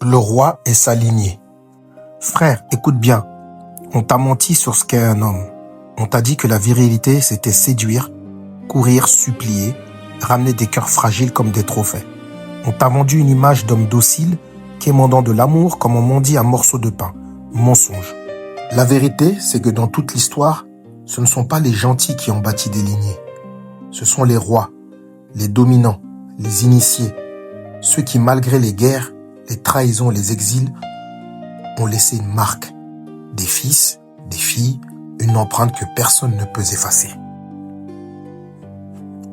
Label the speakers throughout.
Speaker 1: Le roi et sa lignée. Frère, écoute bien. On t'a menti sur ce qu'est un homme. On t'a dit que la virilité, c'était séduire, courir, supplier, ramener des cœurs fragiles comme des trophées. On t'a vendu une image d'homme docile, quémandant de l'amour comme on mendie un morceau de pain. Mensonge. La vérité, c'est que dans toute l'histoire, ce ne sont pas les gentils qui ont bâti des lignées. Ce sont les rois, les dominants, les initiés, ceux qui, malgré les guerres, les trahisons, les exils, ont laissé une marque. Des fils, des filles, une empreinte que personne ne peut effacer.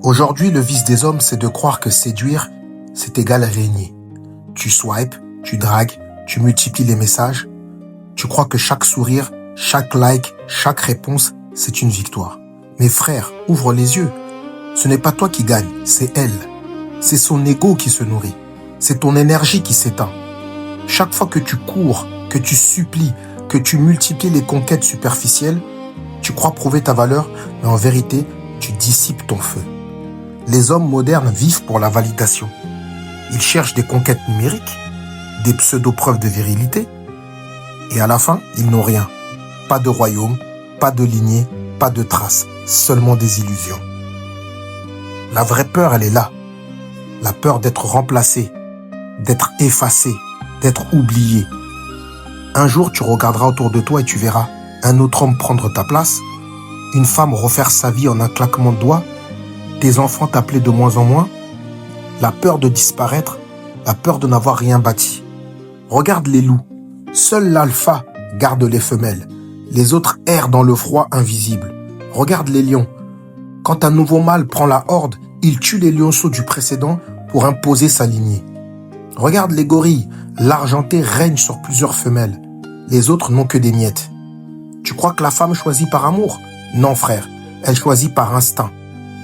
Speaker 1: Aujourd'hui, le vice des hommes, c'est de croire que séduire, c'est égal à régner. Tu swipes, tu dragues, tu multiplies les messages. Tu crois que chaque sourire, chaque like, chaque réponse, c'est une victoire. Mais frère, ouvre les yeux. Ce n'est pas toi qui gagne, c'est elle. C'est son ego qui se nourrit. C'est ton énergie qui s'éteint. Chaque fois que tu cours, que tu supplies, que tu multiplies les conquêtes superficielles, tu crois prouver ta valeur, mais en vérité, tu dissipes ton feu. Les hommes modernes vivent pour la validation. Ils cherchent des conquêtes numériques, des pseudo-preuves de virilité, et à la fin, ils n'ont rien. Pas de royaume, pas de lignée, pas de traces, seulement des illusions. La vraie peur, elle est là. La peur d'être remplacé, d'être effacé, d'être oublié. Un jour, tu regarderas autour de toi et tu verras un autre homme prendre ta place, une femme refaire sa vie en un claquement de doigts, tes enfants t'appeler de moins en moins, la peur de disparaître, la peur de n'avoir rien bâti. Regarde les loups. Seul l'alpha garde les femelles. Les autres errent dans le froid invisible. Regarde les lions. Quand un nouveau mâle prend la horde, il tue les lionceaux du précédent pour imposer sa lignée. Regarde les gorilles. L'argenté règne sur plusieurs femelles. Les autres n'ont que des miettes. Tu crois que la femme choisit par amour? Non, frère. Elle choisit par instinct.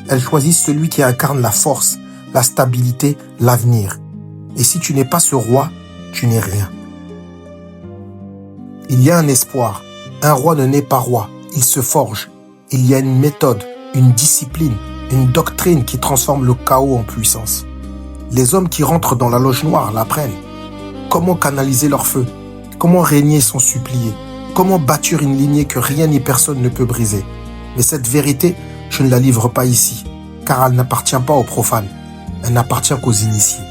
Speaker 1: Elle choisit celui qui incarne la force, la stabilité, l'avenir. Et si tu n'es pas ce roi, tu n'es rien. Il y a un espoir. Un roi ne naît pas roi. Il se forge. Il y a une méthode, une discipline, une doctrine qui transforme le chaos en puissance. Les hommes qui rentrent dans la loge noire l'apprennent. Comment canaliser leur feu? Comment régner sans supplier? Comment bâtir une lignée que rien ni personne ne peut briser? Mais cette vérité, je ne la livre pas ici, car elle n'appartient pas aux profanes. Elle n'appartient qu'aux initiés.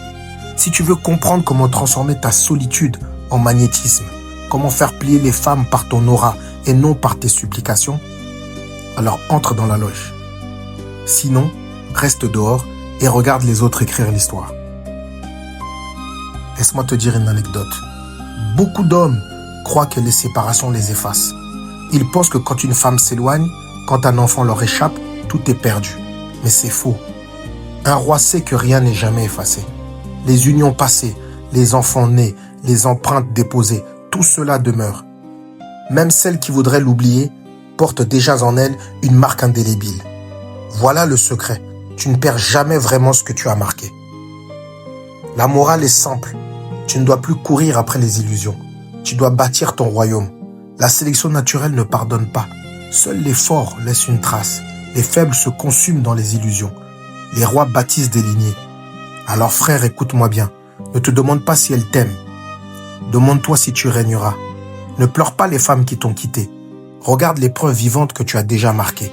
Speaker 1: Si tu veux comprendre comment transformer ta solitude en magnétisme, comment faire plier les femmes par ton aura et non par tes supplications, alors entre dans la loge. Sinon, reste dehors et regarde les autres écrire l'histoire. Laisse-moi te dire une anecdote. Beaucoup d'hommes croient que les séparations les effacent. Ils pensent que quand une femme s'éloigne, quand un enfant leur échappe, tout est perdu. Mais c'est faux. Un roi sait que rien n'est jamais effacé. Les unions passées, les enfants nés, les empreintes déposées, tout cela demeure. Même celle qui voudrait l'oublier porte déjà en elle une marque indélébile. Voilà le secret. Tu ne perds jamais vraiment ce que tu as marqué. La morale est simple. Tu ne dois plus courir après les illusions. Tu dois bâtir ton royaume. La sélection naturelle ne pardonne pas. Seuls les forts laissent une trace. Les faibles se consument dans les illusions. Les rois bâtissent des lignées. Alors frère, écoute-moi bien. Ne te demande pas si elles t'aiment. Demande-toi si tu régneras. Ne pleure pas les femmes qui t'ont quitté. Regarde les preuves vivantes que tu as déjà marquées.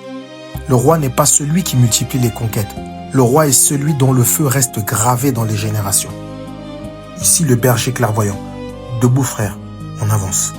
Speaker 1: Le roi n'est pas celui qui multiplie les conquêtes. Le roi est celui dont le feu reste gravé dans les générations. Ici le berger clairvoyant. Debout frère, on avance.